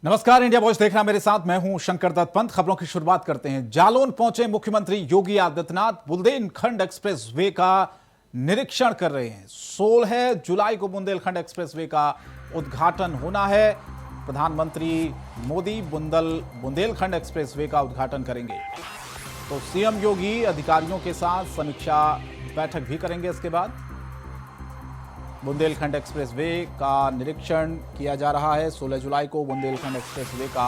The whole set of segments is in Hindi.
नमस्कार, इंडिया वॉइस देखना मेरे साथ मैं हूं शंकर दत्त पंत। खबरों की शुरुआत करते हैं। जालौन पहुंचे मुख्यमंत्री योगी आदित्यनाथ बुंदेलखंड एक्सप्रेस वे का निरीक्षण कर रहे हैं। 16 जुलाई को बुंदेलखंड एक्सप्रेस वे का उद्घाटन होना है। प्रधानमंत्री मोदी बुंदेलखंड एक्सप्रेस वे का उद्घाटन करेंगे। तो सीएम योगी अधिकारियों के साथ समीक्षा बैठक भी करेंगे। इसके बाद बुंदेलखंड एक्सप्रेसवे का निरीक्षण किया जा रहा है। 16 जुलाई को बुंदेलखंड एक्सप्रेसवे का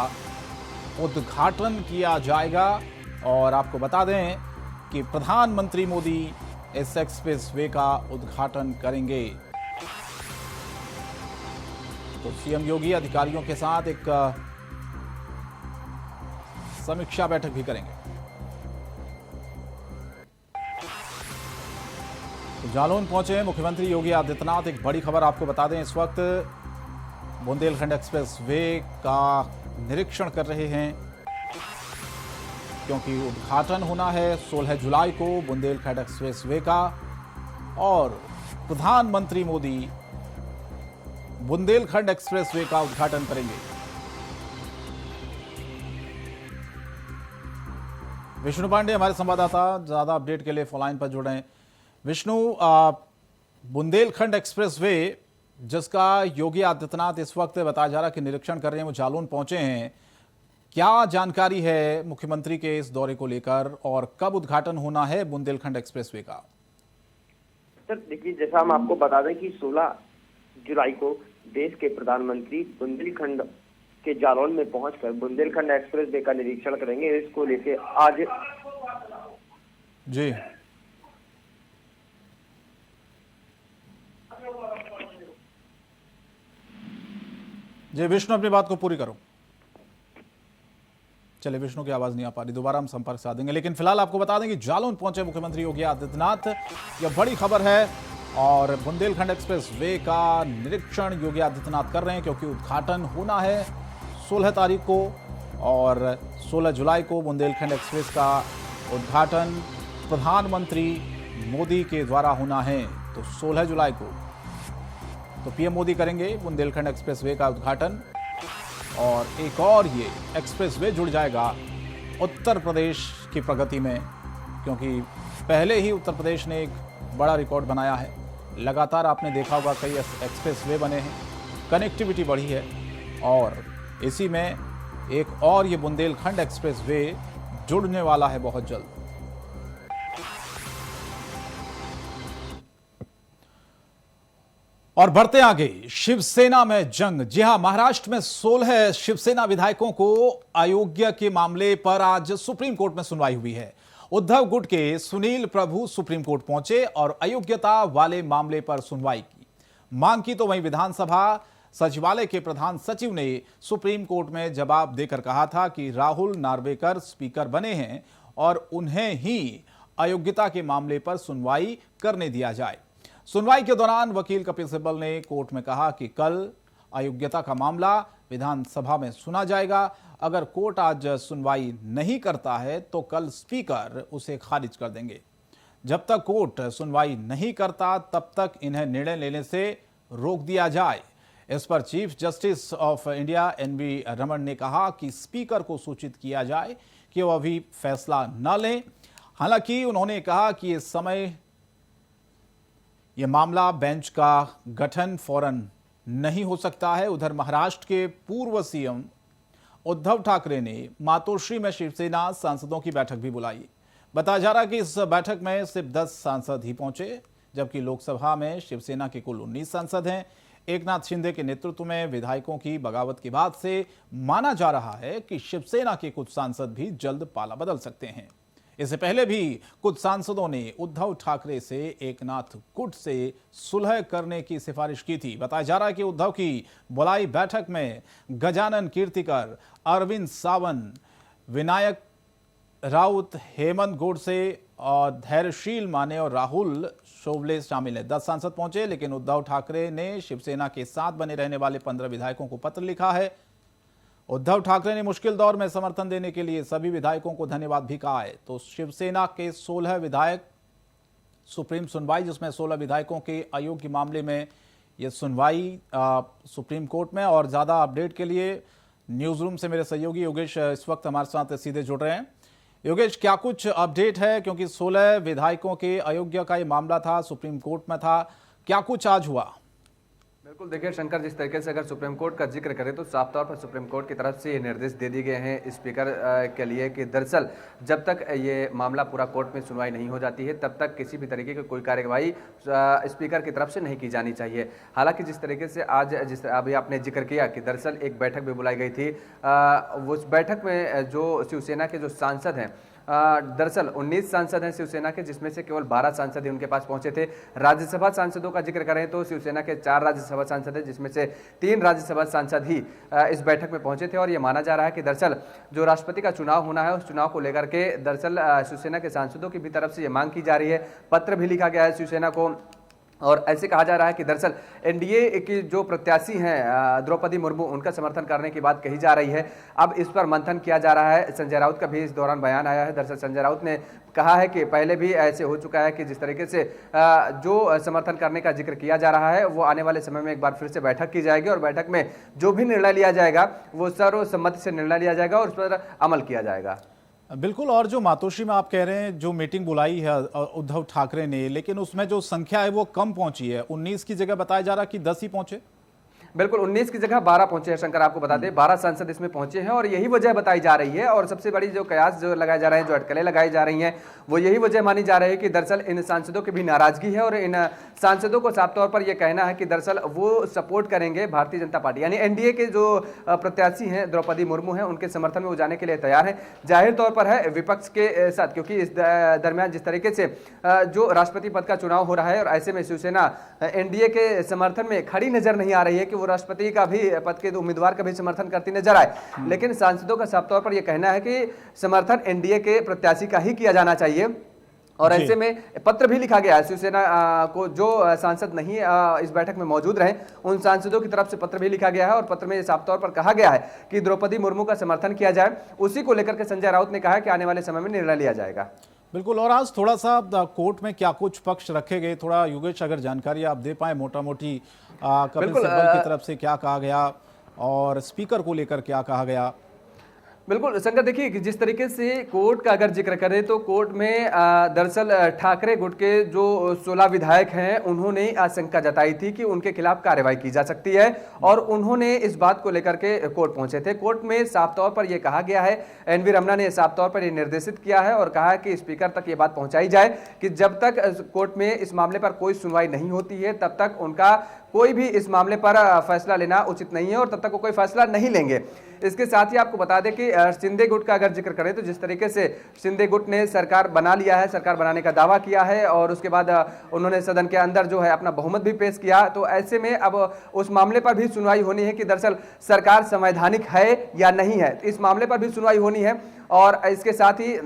उद्घाटन किया जाएगा। और आपको बता दें कि प्रधानमंत्री मोदी इस एक्सप्रेसवे का उद्घाटन करेंगे। तो सीएम योगी अधिकारियों के साथ एक समीक्षा बैठक भी करेंगे। तो जालौन पहुंचे मुख्यमंत्री योगी आदित्यनाथ। एक बड़ी खबर आपको बता दें, इस वक्त बुंदेलखंड एक्सप्रेस वे का निरीक्षण कर रहे हैं क्योंकि उद्घाटन होना है 16 जुलाई को बुंदेलखंड एक्सप्रेस वे का। और प्रधानमंत्री मोदी बुंदेलखंड एक्सप्रेस वे का उद्घाटन करेंगे। विष्णु पांडे हमारे संवाददाता ज्यादा अपडेट के लिए फोन लाइन पर जुड़े। विष्णु, बुंदेलखंड एक्सप्रेसवे जिसका योगी आदित्यनाथ इस वक्त बताया जा रहा है कि निरीक्षण कर रहे हैं, वो जालौन पहुंचे हैं। क्या जानकारी है मुख्यमंत्री के इस दौरे को लेकर और कब उद्घाटन होना है बुंदेलखंड एक्सप्रेसवे का? सर देखिए, जैसा हम आपको बता दें कि 16 जुलाई को देश के प्रधानमंत्री बुंदेलखंड के जालौन में पहुंचकर बुंदेलखंड एक्सप्रेसवे का निरीक्षण करेंगे। इसको लेके आज जी विष्णु, अपनी बात को पूरी करो। चले, विष्णु की आवाज नहीं आ पा रही, दोबारा हम संपर्क साधेंगे। लेकिन फिलहाल आपको बता दें कि जालौन पहुंचे मुख्यमंत्री योगी आदित्यनाथ। यह बड़ी खबर है और बुंदेलखंड एक्सप्रेस वे का निरीक्षण योगी आदित्यनाथ कर रहे हैं क्योंकि उद्घाटन होना है 16 तारीख को और 16 जुलाई को बुंदेलखंड एक्सप्रेस का उद्घाटन प्रधानमंत्री मोदी के द्वारा होना है। तो 16 जुलाई को तो पीएम मोदी करेंगे बुंदेलखंड एक्सप्रेसवे का उद्घाटन। और एक और ये एक्सप्रेसवे जुड़ जाएगा उत्तर प्रदेश की प्रगति में, क्योंकि पहले ही उत्तर प्रदेश ने एक बड़ा रिकॉर्ड बनाया है। लगातार आपने देखा होगा कई एक्सप्रेसवे बने हैं, कनेक्टिविटी बढ़ी है और इसी में एक और ये बुंदेलखंड एक्सप्रेसवे जुड़ने वाला है बहुत जल्द। और बढ़ते आगे, शिवसेना में जंग। जी हां, महाराष्ट्र में 16 शिवसेना विधायकों को अयोग्य के मामले पर आज सुप्रीम कोर्ट में सुनवाई हुई है। उद्धव गुट के सुनील प्रभु सुप्रीम कोर्ट पहुंचे और अयोग्यता वाले मामले पर सुनवाई की। मांग की तो वहीं विधानसभा सचिवालय के प्रधान सचिव ने सुप्रीम कोर्ट में जवाब देकर कहा था कि राहुल नार्वेकर स्पीकर बने हैं और उन्हें ही अयोग्यता के मामले पर सुनवाई करने दिया जाए। सुनवाई के दौरान वकील कपिल सिब्बल ने कोर्ट में कहा कि कल अयोग्यता का मामला विधानसभा में सुना जाएगा। अगर कोर्ट आज सुनवाई नहीं करता है तो कल स्पीकर उसे खारिज कर देंगे। जब तक कोर्ट सुनवाई नहीं करता तब तक इन्हें निर्णय लेने से रोक दिया जाए। इस पर chief justice of India NV Raman ने कहा कि स्पीकर को सूचित किया जाए कि वो अभी फैसला न लें। हालांकि उन्होंने कहा कि इस समय यह मामला बेंच का गठन फौरन नहीं हो सकता है। उधर महाराष्ट्र के पूर्व सीएम उद्धव ठाकरे ने मातोश्री में शिवसेना सांसदों की बैठक भी बुलाई। बताया जा रहा है कि इस बैठक में सिर्फ 10 सांसद ही पहुंचे, जबकि लोकसभा में शिवसेना के कुल 19 सांसद हैं। एकनाथ शिंदे के नेतृत्व में विधायकों की बगावत के बाद से माना जा रहा है कि शिवसेना के कुछ सांसद भी जल्द पाला बदल सकते हैं। इससे पहले भी कुछ सांसदों ने उद्धव ठाकरे से एकनाथ गुट से सुलह करने की सिफारिश की थी। बताया जा रहा है कि उद्धव की बुलाई बैठक में गजानन कीर्तिकर, अरविंद सावंत, विनायक राउत, हेमंत गोडसे और धैर्यशील माने और राहुल शोभले शामिल हैं। 10 सांसद पहुंचे, लेकिन उद्धव ठाकरे ने शिवसेना के साथ बने रहने वाले 15 विधायकों को पत्र लिखा है। उद्धव ठाकरे ने मुश्किल दौर में समर्थन देने के लिए सभी विधायकों को धन्यवाद भी कहा है। तो शिवसेना के 16 विधायक सुप्रीम सुनवाई, जिसमें 16 विधायकों के अयोग्य मामले में ये सुनवाई सुप्रीम कोर्ट में। और ज्यादा अपडेट के लिए न्यूज रूम से मेरे सहयोगी योगेश इस वक्त हमारे साथ सीधे जुड़ रहे हैं। योगेश, क्या कुछ अपडेट है, क्योंकि 16 विधायकों के अयोग्य का ये मामला था, सुप्रीम कोर्ट में था, क्या कुछ आज हुआ? बिल्कुल, देखिए शंकर, जिस तरीके से अगर सुप्रीम कोर्ट का जिक्र करें तो साफ तौर पर सुप्रीम कोर्ट की तरफ से ये निर्देश दे दिए गए हैं स्पीकर के लिए कि दरअसल जब तक ये मामला पूरा कोर्ट में सुनवाई नहीं हो जाती है तब तक किसी भी तरीके की कोई कार्यवाही स्पीकर की तरफ से नहीं की जानी चाहिए। हालांकि जिस तरीके से आज अभी आपने जिक्र किया कि दरअसल एक बैठक भी बुलाई गई थी, उस बैठक में जो शिवसेना के जो सांसद हैं, दरअसल 19 सांसद हैं शिवसेना के, जिसमें से केवल 12 सांसद ही उनके पास पहुंचे थे। राज्यसभा सांसदों का जिक्र करें तो शिवसेना के 4 राज्यसभा सांसद हैं, जिसमें से 3 राज्यसभा सांसद ही इस बैठक में पहुंचे थे। और ये माना जा रहा है कि दरअसल जो राष्ट्रपति का चुनाव होना है उस चुनाव को लेकर के दरअसल शिवसेना के सांसदों की भी तरफ से ये मांग की जा रही है। पत्र भी लिखा गया है शिवसेना को, और ऐसे कहा जा रहा है कि दरअसल एनडीए की जो प्रत्याशी हैं द्रौपदी मुर्मू, उनका समर्थन करने की बात कही जा रही है। अब इस पर मंथन किया जा रहा है। संजय राउत का भी इस दौरान बयान आया है। दरअसल संजय राउत ने कहा है कि पहले भी ऐसे हो चुका है कि जिस तरीके से जो समर्थन करने का जिक्र किया जा रहा है वो आने वाले समय में एक बार फिर से बैठक की जाएगी और बैठक में जो भी निर्णय लिया जाएगा वो सर्वसम्मति से निर्णय लिया जाएगा और उस पर अमल किया जाएगा। बिल्कुल। और जो मातोश्री में आप कह रहे हैं जो मीटिंग बुलाई है उद्धव ठाकरे ने, लेकिन उसमें जो संख्या है वो कम पहुंची है, 19 की जगह बताया जा रहा कि 10 ही पहुंचे। बिल्कुल, 19 की जगह 12 पहुंचे हैं शंकर, आपको बता दें 12 सांसद इसमें पहुंचे हैं और यही वजह बताई जा रही है। और सबसे बड़ी जो कयास जो लगाए जा रहे हैं, जो अटकलें लगाई जा रही हैं, वो यही वजह मानी जा रही है कि दरअसल इन सांसदों की भी नाराजगी है और इन सांसदों को साफ तौर पर यह कहना है कि दरअसल वो सपोर्ट करेंगे भारतीय जनता पार्टी, यानी एनडीए के जो प्रत्याशी हैं द्रौपदी मुर्मू हैं, उनके समर्थन में वो जाने के लिए तैयार हैं। जाहिर तौर पर है विपक्ष के साथ, क्योंकि इस दरमियान जिस तरीके से जो राष्ट्रपति पद का चुनाव हो रहा है और ऐसे में शिवसेना एनडीए के समर्थन में खड़ी नजर नहीं आ रही है कि वो राष्ट्रपति का भी पद के उम्मीदवार का भी समर्थन करती नजर आए। लेकिन सांसदों का साफ तौर पर यह कहना है कि समर्थन एनडीए के प्रत्याशी का ही किया जाना चाहिए। और ऐसे में पत्र भी लिखा गया है शिवसेना को, जो सांसद नहीं इस बैठक में मौजूद रहे उन सांसदों की तरफ से पत्र भी लिखा गया है और पत्र में साफ तौर पर कहा गया है कि द्रौपदी मुर्मू का समर्थन किया जाए। उसी को लेकर के संजय राउत ने कहा कि आने वाले समय में निर्णय लिया जाएगा। बिल्कुल। और आज थोड़ा सा कोर्ट में क्या कुछ पक्ष रखे गए, थोड़ा योगेश अगर जानकारी आप दे पाए मोटा मोटी, कपिल सिब्बल की तरफ से क्या कहा गया और स्पीकर को लेकर क्या कहा गया? बिल्कुल शंकर, देखिए कि जिस तरीके से कोर्ट का अगर जिक्र करें तो कोर्ट में दरअसल ठाकरे गुट के जो 16 विधायक हैं उन्होंने आशंका जताई थी कि उनके खिलाफ कार्रवाई की जा सकती है और उन्होंने इस बात को लेकर के कोर्ट पहुंचे थे। कोर्ट में साफ तौर पर यह कहा गया है, एनवी रमना ने साफ तौर पर यह निर्देशित किया है और कहा है कि स्पीकर तक ये बात पहुंचाई जाए कि जब तक कोर्ट में इस मामले पर कोई सुनवाई नहीं होती है तब तक उनका कोई भी इस मामले पर फैसला लेना उचित नहीं है और तब तक वो कोई फैसला नहीं लेंगे। इसके साथ ही आपको बता दें कि शिंदे गुट का अगर जिक्र करें तो जिस तरीके से शिंदे गुट ने सरकार बना लिया है, सरकार बनाने का दावा किया है और उसके बाद उन्होंने सदन के अंदर जो है अपना बहुमत भी पेश किया, तो ऐसे में अब उस मामले पर भी सुनवाई होनी है कि दरअसल सरकार संवैधानिक है या नहीं है। इस मामले पर भी सुनवाई होनी है। और इसके साथ ही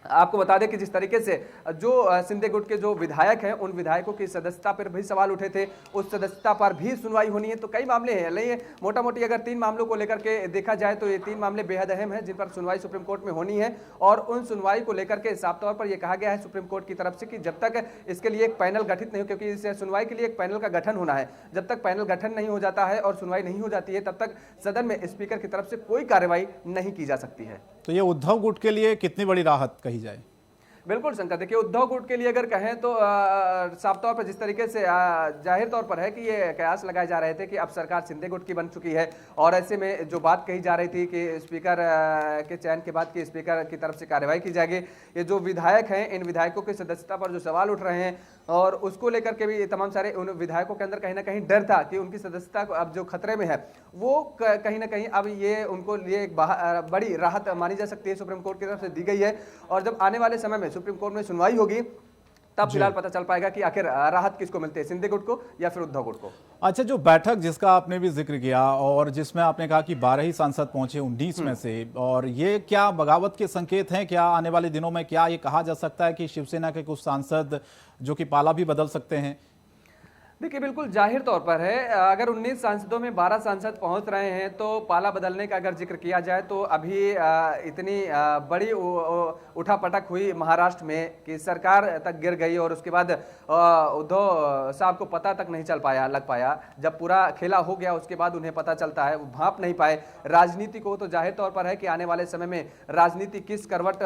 आपको बता दें कि जिस तरीके से जो शिंदे गुट के जो विधायक हैं उन विधायकों की सदस्यता पर भी सवाल उठे थे, उस सदस्यता पर भी सुनवाई होनी है। तो कई मामले हैं, लेकिन मोटा मोटी अगर 3 मामलों को लेकर के देखा जाए तो ये 3 मामले बेहद अहम हैं जिन पर सुनवाई सुप्रीम कोर्ट में होनी है। और उन सुनवाई को लेकर के साफ तौर पर यह कहा गया है सुप्रीम कोर्ट की तरफ से कि जब तक इसके लिए एक पैनल गठित नहीं हो, क्योंकि इस सुनवाई के लिए एक पैनल का गठन होना है, जब तक पैनल गठन नहीं हो जाता है और सुनवाई नहीं हो जाती है तब तक सदन में स्पीकर की तरफ से कोई कार्रवाई नहीं की जा सकती है। तो ये उद्धव गुट के लिए कितनी बड़ी राहत कही जाए? बिल्कुल शंकर, देखिए उद्धव गुट के लिए अगर कहें तो साफ तौर पर जिस तरीके से जाहिर तौर पर है कि ये कयास लगाए जा रहे थे कि अब सरकार शिंदे गुट की बन चुकी है और ऐसे में जो बात कही जा रही थी कि स्पीकर के चयन के बाद कि स्पीकर की तरफ से कार्रवाई की जाएगी, ये जो विधायक हैं इन विधायकों की सदस्यता पर जो सवाल उठ रहे हैं और उसको लेकर के भी तमाम सारे उन विधायकों के अंदर कहीं ना कहीं डर था कि उनकी सदस्यता अब जो खतरे में है वो कहीं ना कहीं अब ये उनको लिए एक बड़ी राहत मानी जा सकती है, सुप्रीम कोर्ट की तरफ से दी गई है। और जब आने वाले समय में सुप्रीम कोर्ट में सुनवाई होगी तब फिलहाल पता चल पाएगा कि आखिर राहत किसको मिलती है, शिंदे गुट को या फिर उद्धव गुट को। अच्छा, जो बैठक जिसका आपने भी जिक्र किया और जिसमें आपने कहा कि 12 ही सांसद पहुंचे 19 में से, और ये क्या बगावत के संकेत हैं? क्या आने वाले दिनों में क्या ये कहा जा सकता है कि शिवसेना के कुछ सांसद जो कि पाला भी बदल सकते हैं? देखिए बिल्कुल जाहिर तौर पर है, अगर 19 सांसदों में 12 सांसद पहुंच रहे हैं तो पाला बदलने का अगर जिक्र किया जाए तो अभी इतनी बड़ी उठापटक हुई महाराष्ट्र में कि सरकार तक गिर गई और उसके बाद उद्धव साहब को पता तक नहीं लग पाया। जब पूरा खेला हो गया उसके बाद उन्हें पता चलता है, वो भांप नहीं पाए राजनीति को। तो जाहिर तौर पर है कि आने वाले समय में राजनीति किस करवट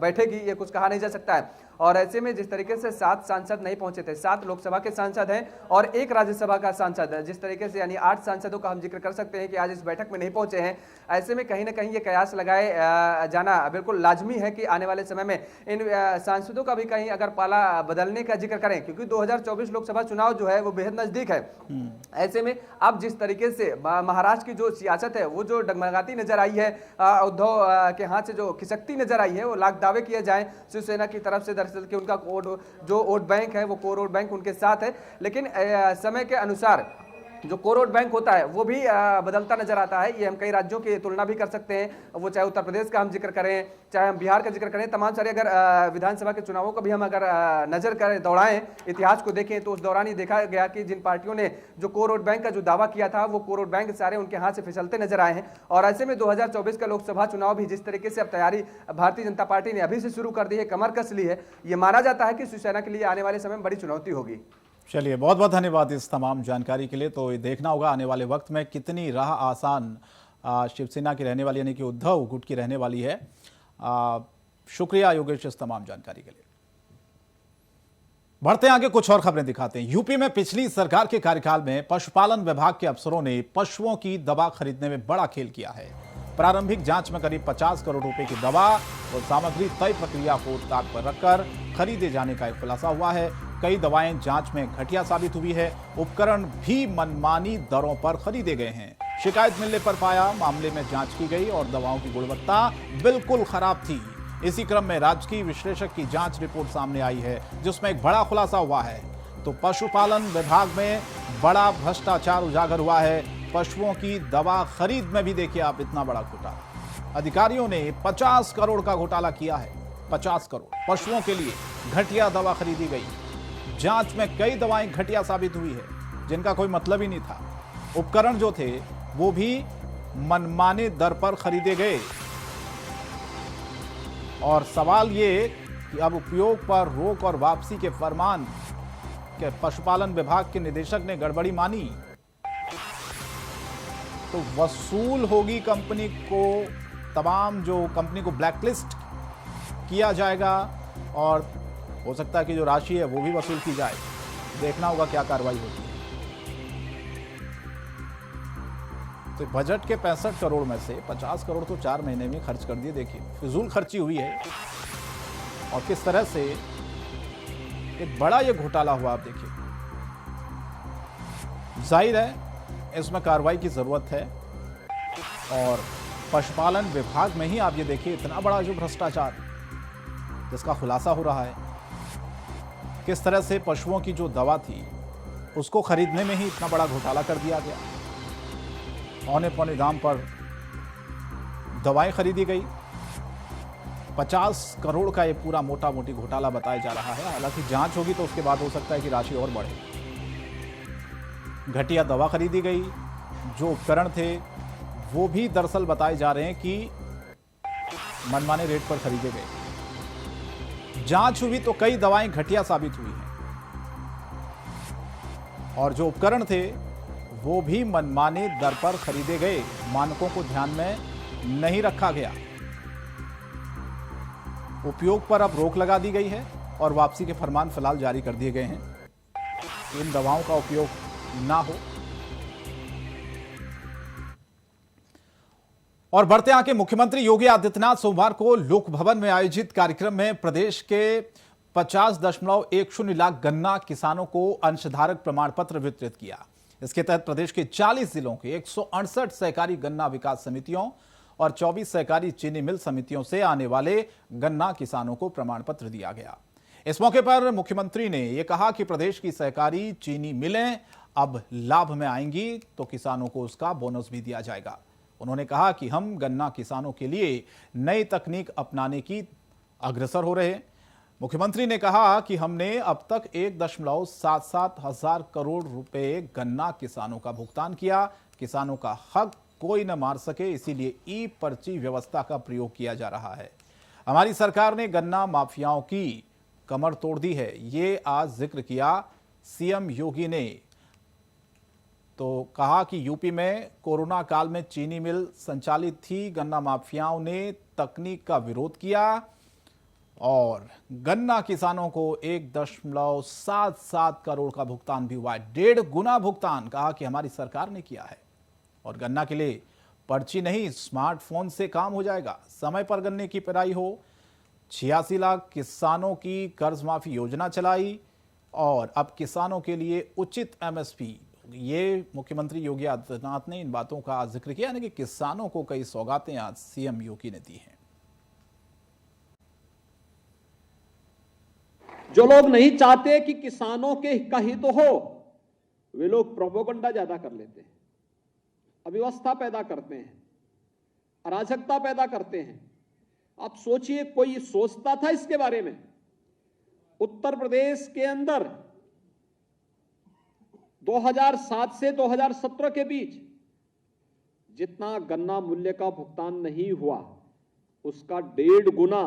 बैठेगी ये कुछ कहा नहीं जा सकता है। और ऐसे में जिस तरीके से 7 सांसद नहीं पहुंचे थे, 7 लोकसभा के सांसद हैं और 1 राज्यसभा का सांसद है, जिस तरीके से यानी 8 सांसदों का हम जिक्र कर सकते हैं कि आज इस बैठक में नहीं पहुंचे हैं। ऐसे में कहीं ना कहीं ये कयास लगाए जाना बिल्कुल लाजमी है कि आने वाले समय में इन सांसदों का भी कहीं अगर पाला बदलने का जिक्र करें, क्योंकि 2024 लोकसभा चुनाव जो है वो बेहद नजदीक है। ऐसे में अब जिस तरीके से महाराष्ट्र की जो सियासत है वो जो डगमगाती नजर आई है, उद्धव के हाथ से जो खिसकती नजर आई है, वो लाख दावे किए जाए शिवसेना की तरफ से दरअसल कि उनका जो वोट बैंक है वो कोर वोट बैंक उनके साथ है, लेकिन समय के अनुसार जो कोर वोट बैंक होता है वो भी बदलता नजर आता है। ये हम कई राज्यों की तुलना भी कर सकते हैं, वो चाहे उत्तर प्रदेश का हम जिक्र करें, चाहे हम बिहार का जिक्र करें, तमाम सारे अगर विधानसभा के चुनावों को भी हम अगर नजर करें, दौड़ाएं, इतिहास को देखें तो उस दौरान ही देखा गया कि जिन पार्टियों ने जो कोर वोट बैंक का जो दावा किया था वो कोर वोट बैंक सारे उनके हाथ से फिसलते नजर आए हैं। और ऐसे में 2024 का लोकसभा चुनाव भी जिस तरीके से अब तैयारी भारतीय जनता पार्टी ने अभी से शुरू कर दी है, कमर कस ली है, ये माना जाता है कि शिवसेना के लिए आने वाले समय में बड़ी चुनौती होगी। चलिए, बहुत बहुत धन्यवाद इस तमाम जानकारी के लिए। तो ये देखना होगा आने वाले वक्त में कितनी राह आसान शिवसेना की रहने वाली यानी कि उद्धव गुट की रहने वाली है। शुक्रिया योगेश इस तमाम जानकारी के लिए। बढ़ते आगे कुछ और खबरें दिखाते हैं। यूपी में पिछली सरकार के कार्यकाल में पशुपालन विभाग के अफसरों ने पशुओं की दवा खरीदने में बड़ा खेल किया है। प्रारंभिक जांच में करीब 50 करोड़ रुपए की दवा और सामग्री तय प्रक्रिया को ताक पर रखकर खरीदे जाने का खुलासा हुआ है। कई दवाएं जांच में घटिया साबित हुई है। उपकरण भी मनमानी दरों पर खरीदे गए हैं। शिकायत मिलने पर पाया मामले में जांच की गई और दवाओं की गुणवत्ता बिल्कुल खराब थी। इसी क्रम में राजकीय विश्लेषक की जांच रिपोर्ट सामने आई है जिसमें एक बड़ा खुलासा हुआ है। तो पशुपालन विभाग में बड़ा भ्रष्टाचार उजागर हुआ है। पशुओं की दवा खरीद में भी देखिए आप इतना बड़ा घोटाला। अधिकारियों ने 50 करोड़ का घोटाला किया है। 50 करोड़ पशुओं के लिए घटिया दवा खरीदी गई। जांच में कई दवाएं घटिया साबित हुई है जिनका कोई मतलब ही नहीं था। उपकरण जो थे वो भी मनमाने दर पर खरीदे गए। और सवाल ये कि अब उपयोग पर रोक और वापसी के फरमान के पशुपालन विभाग के निदेशक ने गड़बड़ी मानी तो वसूल होगी कंपनी को, तमाम जो कंपनी को ब्लैकलिस्ट किया जाएगा और हो सकता है कि जो राशि है वो भी वसूल की जाए। देखना होगा क्या कार्रवाई होती है। तो बजट के 65 करोड़ में से 50 करोड़ तो 4 महीने में खर्च कर दिए। देखिए फिजूल खर्ची हुई है और किस तरह से एक बड़ा ये घोटाला हुआ। आप देखिए, जाहिर है इसमें कार्रवाई की जरूरत है। और पशुपालन विभाग में ही आप ये देखिए इतना बड़ा जो भ्रष्टाचार जिसका खुलासा हो रहा है। किस तरह से पशुओं की जो दवा थी उसको खरीदने में ही इतना बड़ा घोटाला कर दिया गया। औने पौने दाम पर दवाएं खरीदी गई। 50 करोड़ का ये पूरा मोटा मोटी घोटाला बताया जा रहा है। हालांकि जांच होगी तो उसके बाद हो सकता है कि राशि और बढ़े। घटिया दवा खरीदी गई। जो उपकरण थे वो भी दरअसल बताए जा रहे हैं कि मनमाने रेट पर खरीदे गए। जांच हुई तो कई दवाएं घटिया साबित हुई हैं और जो उपकरण थे वो भी मनमाने दर पर खरीदे गए। मानकों को ध्यान में नहीं रखा गया। उपयोग पर अब रोक लगा दी गई है और वापसी के फरमान फिलहाल जारी कर दिए गए हैं। इन दवाओं का उपयोग ना हो। और बढ़ते आके मुख्यमंत्री योगी आदित्यनाथ सोमवार को लोक भवन में आयोजित कार्यक्रम में प्रदेश के 50.10 लाख गन्ना किसानों को अंशधारक प्रमाण पत्र वितरित किया। इसके तहत प्रदेश के 40 जिलों के 168 सहकारी गन्ना विकास समितियों और 24 सहकारी चीनी मिल समितियों से आने वाले गन्ना किसानों को प्रमाण पत्र दिया गया। इस मौके पर मुख्यमंत्री ने यह कहा कि प्रदेश की सहकारी चीनी मिलें अब लाभ में आएंगी तो किसानों को उसका बोनस भी दिया जाएगा। उन्होंने कहा कि हम गन्ना किसानों के लिए नई तकनीक अपनाने की अग्रसर हो रहे हैं। मुख्यमंत्री ने कहा कि हमने अब तक 1.77 हजार करोड़ रुपए गन्ना किसानों का भुगतान किया। किसानों का हक कोई न मार सके, इसीलिए ई पर्ची व्यवस्था का प्रयोग किया जा रहा है। हमारी सरकार ने गन्ना माफियाओं की कमर तोड़ दी है, ये आज जिक्र किया सीएम योगी ने। तो कहा कि यूपी में कोरोना काल में चीनी मिल संचालित थी, गन्ना माफियाओं ने तकनीक का विरोध किया और गन्ना किसानों को 1.77 करोड़ का भुगतान भी हुआ है, 1.5 गुना भुगतान कहा कि हमारी सरकार ने किया है। और गन्ना के लिए पर्ची नहीं, स्मार्टफोन से काम हो जाएगा। समय पर गन्ने की पेराई हो। 86 लाख किसानों की कर्ज माफी योजना चलाई और अब किसानों के लिए उचित एमएसपी। ये मुख्यमंत्री योगी आदित्यनाथ ने इन बातों का जिक्र किया, यानी कि किसानों को कई सौगातें आज सीएम योगी ने दी हैं। जो लोग नहीं चाहते कि किसानों के का हित हो, वे लोग प्रोपोगंडा ज्यादा कर लेते हैं, अव्यवस्था पैदा करते हैं, अराजकता पैदा करते हैं। आप सोचिए, कोई सोचता था इसके बारे में? उत्तर प्रदेश के अंदर 2007 से 2017 के बीच जितना गन्ना मूल्य का भुगतान नहीं हुआ, उसका 1.5 गुना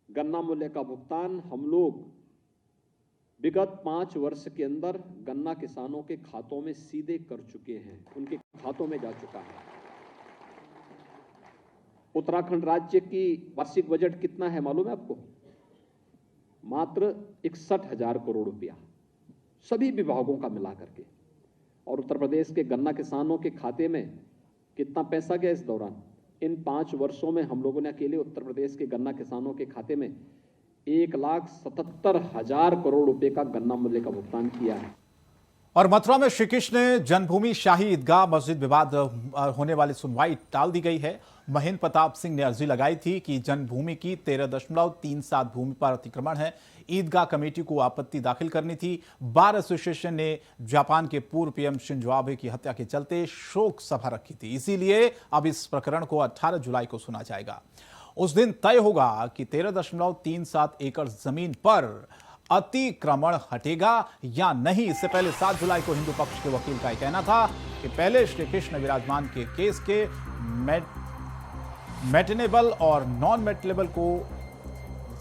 गन्ना मूल्य का भुगतान हम लोग विगत 5 वर्ष के अंदर गन्ना किसानों के खातों में सीधे कर चुके हैं, उनके खातों में जा चुका है। उत्तराखंड राज्य की वार्षिक बजट कितना है मालूम है आपको? मात्र 61,000 करोड़ रुपया, सभी विभागों का मिला करके। और उत्तर प्रदेश के गन्ना किसानों के खाते में कितना पैसा गया इस दौरान? इन 5 वर्षों में हम लोगों ने अकेले उत्तर प्रदेश के गन्ना किसानों के खाते में 1,77,000 करोड़ रुपए का गन्ना मूल्य का भुगतान किया है। और मथुरा में श्री कृष्ण जन्मभूमि शाही ईदगाह मस्जिद विवाद होने वाली सुनवाई टाल दी गई है। महेंद्र प्रताप सिंह ने अर्जी लगाई थी कि जन्मभूमि की 13.37 भूमि पर अतिक्रमण है, ईदगाह कमेटी को आपत्ति दाखिल करनी थी। बार एसोसिएशन ने जापान के पूर्व पीएम शिंजो आबे की हत्या के चलते शोक सभा रखी थी, इसीलिए अब इस प्रकरण को 18 जुलाई को सुना जाएगा। उस दिन तय होगा कि 13.37 एकड़ जमीन पर अतिक्रमण हटेगा या नहीं। इससे पहले 7 जुलाई को हिंदू पक्ष के वकील का कहना था कि पहले श्री कृष्ण विराजमान के केस के मेटेनेबल और नॉन मेटेनेबल को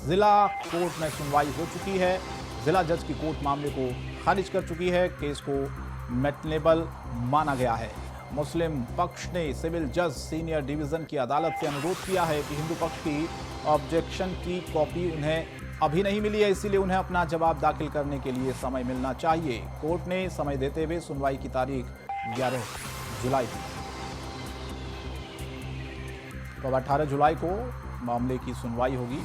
जिला कोर्ट में सुनवाई हो चुकी है। जिला जज की कोर्ट मामले को खारिज कर चुकी है, केस को मेटेनेबल माना गया है। मुस्लिम पक्ष ने सिविल जज सीनियर डिवीजन की अदालत से अनुरोध किया है कि हिंदू पक्ष की ऑब्जेक्शन की कॉपी उन्हें अभी नहीं मिली है, इसीलिए उन्हें अपना जवाब दाखिल करने के लिए समय मिलना चाहिए। कोर्ट ने समय देते हुए सुनवाई की तारीख 11 जुलाई दी। तो अब 18 जुलाई को मामले की सुनवाई होगी।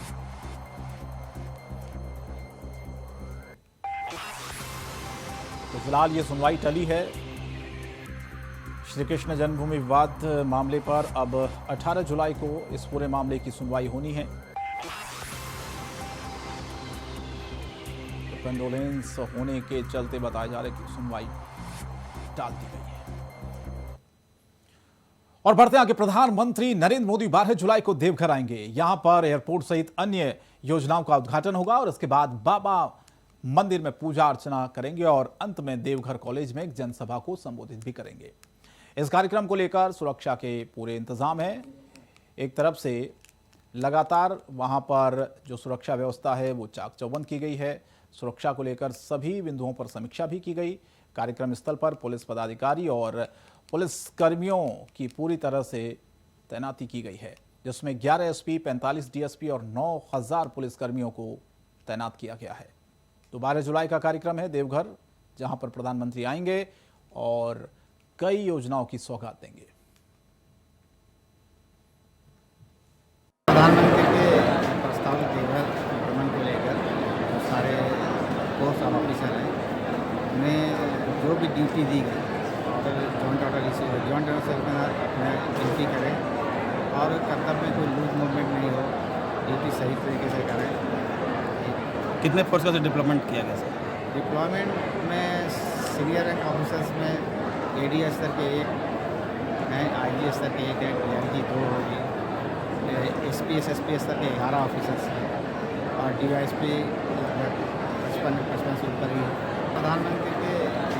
तो फिलहाल ये सुनवाई टली है। श्री कृष्ण जन्मभूमि विवाद मामले पर अब 18 जुलाई को इस पूरे मामले की सुनवाई होनी है। तो कंडोलेंस होने के चलते बताया जा रहा है कि सुनवाई टाल दी गई है। और बढ़ते आगे, प्रधानमंत्री नरेंद्र मोदी 12 जुलाई को देवघर आएंगे। यहां पर एयरपोर्ट सहित अन्य योजनाओं का उद्घाटन होगा और इसके बाद बाबा मंदिर में पूजा अर्चना करेंगे और अंत में देवघर कॉलेज में एक जनसभा को संबोधित भी करेंगे। इस कार्यक्रम को लेकर सुरक्षा के पूरे इंतजाम है। एक तरफ से लगातार वहां पर जो सुरक्षा व्यवस्था है वो चाक चौबंद की गई है। सुरक्षा को लेकर सभी बिंदुओं पर समीक्षा भी की गई। कार्यक्रम स्थल पर पुलिस पदाधिकारी और पुलिस कर्मियों की पूरी तरह से तैनाती की गई है, जिसमें 11 एसपी, 45 डीएसपी और 9,000 पुलिसकर्मियों को तैनात किया गया है। तो 12 जुलाई का कार्यक्रम है देवघर, जहां पर प्रधानमंत्री आएंगे और कई योजनाओं की सौगात देंगे। प्रधानमंत्री के प्रस्तावित देवघर भ्रमण को लेकर जो सारे फोर्स ऑफ ऑफिसर हैं, उन्हें जो भी ड्यूटी दी गई जॉइंट ऑर्डर से अपना ड्यूटी करें और कर्तव्य में कोई लूज मूवमेंट नहीं हो, ड्यूटी सही तरीके से करें। कितने फोर्स का डिप्लॉयमेंट किया गया सर? डिप्लॉयमेंट में सीनियर रैंक ऑफिसर्स में एडी स्तर के 1 हैं, आईजी स्तर के 1 हैं, डीआईजी 2 होगी, एसपी एसएसपी स्तर के 11 ऑफिसर्स हैं और DYSP लगभग 55 से ऊपर ही है। प्रधानमंत्री के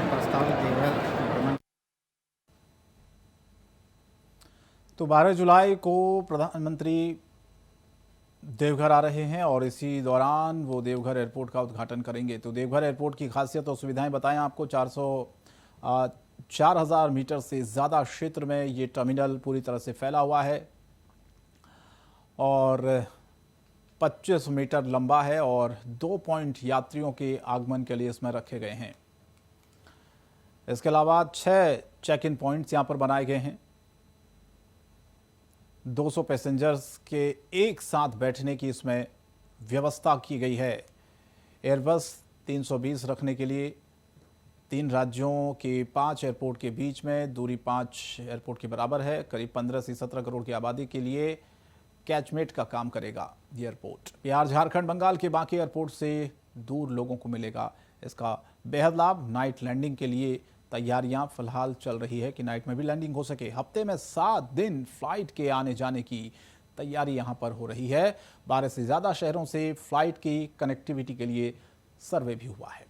प्रस्तावित देवघर भ्रमण। तो 12 जुलाई को प्रधानमंत्री देवघर आ रहे हैं और इसी दौरान वो देवघर एयरपोर्ट का उद्घाटन करेंगे। तो देवघर एयरपोर्ट की खासियत और सुविधाएं बताएं आपको। 4,000 मीटर से ज़्यादा क्षेत्र में ये टर्मिनल पूरी तरह से फैला हुआ है और 25 मीटर लंबा है और 2 पॉइंट यात्रियों के आगमन के लिए इसमें रखे गए हैं। इसके अलावा 6 चेक इन पॉइंट्स यहाँ पर बनाए गए हैं। 200 पैसेंजर्स के एक साथ बैठने की इसमें व्यवस्था की गई है। एयरबस 320 रखने के लिए 3 राज्यों के 5 एयरपोर्ट के बीच में दूरी 5 एयरपोर्ट के बराबर है। करीब 15 से 17 करोड़ की आबादी के लिए कैचमेट का काम करेगा ये एयरपोर्ट। बिहार, झारखंड, बंगाल के बाकी एयरपोर्ट से दूर लोगों को मिलेगा इसका बेहद लाभ। नाइट लैंडिंग के लिए तैयारियां फिलहाल चल रही है कि नाइट में भी लैंडिंग हो सके। हफ्ते में 7 दिन फ्लाइट के आने जाने की तैयारी यहां पर हो रही है। 12 से ज्यादा शहरों से फ्लाइट की कनेक्टिविटी के लिए सर्वे भी हुआ है।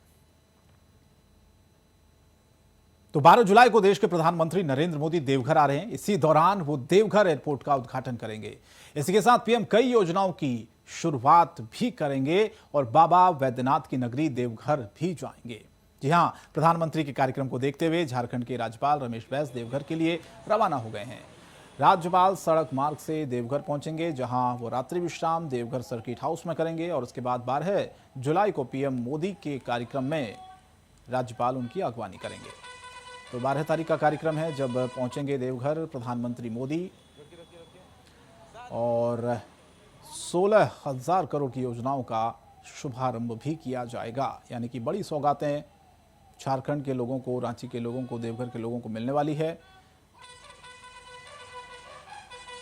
तो 12 जुलाई को देश के प्रधानमंत्री नरेंद्र मोदी देवघर आ रहे हैं। इसी दौरान वो देवघर एयरपोर्ट का उद्घाटन करेंगे। इसी के साथ पीएम कई योजनाओं की शुरुआत भी करेंगे और बाबा वैद्यनाथ की नगरी देवघर भी जाएंगे। जी हां, प्रधानमंत्री के कार्यक्रम को देखते हुए झारखंड के राज्यपाल रमेश बैस देवघर के लिए रवाना हो गए हैं। राज्यपाल सड़क मार्ग से देवघर पहुंचेंगे, जहां वो रात्रि विश्राम देवघर सर्किट हाउस में करेंगे और उसके बाद 12 जुलाई को पीएम मोदी के कार्यक्रम में राज्यपाल उनकी अगवानी करेंगे। तो 12 तारीख का कार्यक्रम है जब पहुंचेंगे देवघर प्रधानमंत्री मोदी और 16,000 करोड़ की योजनाओं का शुभारंभ भी किया जाएगा। यानी कि बड़ी सौगातें झारखंड के लोगों को, रांची के लोगों को, देवघर के लोगों को मिलने वाली है।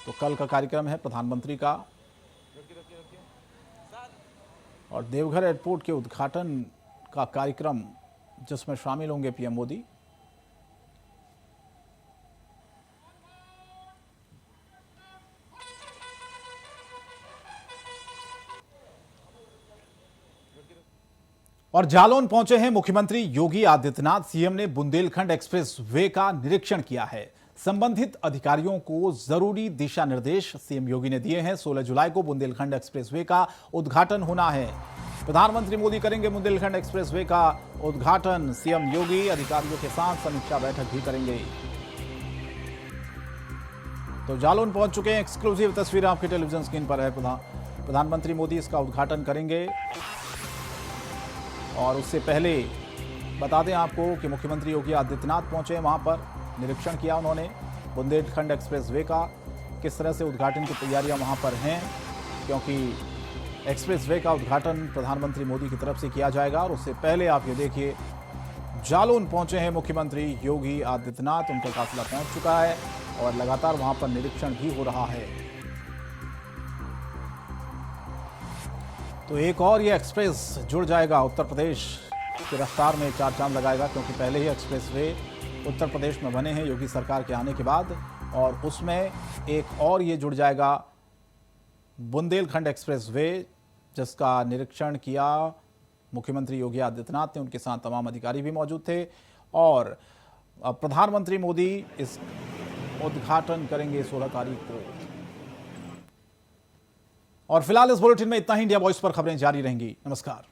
तो कल का कार्यक्रम है प्रधानमंत्री का और देवघर एयरपोर्ट के उद्घाटन का कार्यक्रम जिसमें शामिल होंगे पीएम मोदी। और जालौन पहुंचे हैं मुख्यमंत्री योगी आदित्यनाथ। सीएम ने बुंदेलखंड एक्सप्रेस वे का निरीक्षण किया है। संबंधित अधिकारियों को जरूरी दिशा निर्देश सीएम योगी ने दिए हैं। 16 जुलाई को बुंदेलखंड एक्सप्रेस वे का उद्घाटन होना है। प्रधानमंत्री मोदी करेंगे बुंदेलखंड एक्सप्रेस वे का उद्घाटन। सीएम योगी अधिकारियों के साथ समीक्षा बैठक भी करेंगे। तो जालौन पहुंच चुके हैं। एक्सक्लूसिव तस्वीर आपकी टेलीविजन स्क्रीन पर है। प्रधानमंत्री मोदी इसका उद्घाटन करेंगे और उससे पहले बता दें आपको कि मुख्यमंत्री योगी आदित्यनाथ पहुंचे, वहां पर निरीक्षण किया उन्होंने बुंदेलखंड एक्सप्रेस वे का। किस तरह से उद्घाटन की तैयारियां वहां पर हैं, क्योंकि एक्सप्रेस वे का उद्घाटन प्रधानमंत्री मोदी की तरफ से किया जाएगा। और उससे पहले आप ये देखिए, जालौन पहुंचे हैं मुख्यमंत्री योगी आदित्यनाथ। उनका काफिला पहुंच चुका है और लगातार वहां पर निरीक्षण भी हो रहा है। तो एक और ये एक्सप्रेस जुड़ जाएगा, उत्तर प्रदेश की रफ्तार में 4 चांद लगाएगा, क्योंकि पहले ही एक्सप्रेस वे उत्तर प्रदेश में बने हैं योगी सरकार के आने के बाद, और उसमें एक और ये जुड़ जाएगा बुंदेलखंड एक्सप्रेस वे, जिसका निरीक्षण किया मुख्यमंत्री योगी आदित्यनाथ ने। उनके साथ तमाम अधिकारी भी मौजूद थे और प्रधानमंत्री मोदी इस उद्घाटन करेंगे 16 तारीख को। और फिलहाल इस बुलेटिन में इतना ही। इंडिया वॉइस पर खबरें जारी रहेंगी। नमस्कार।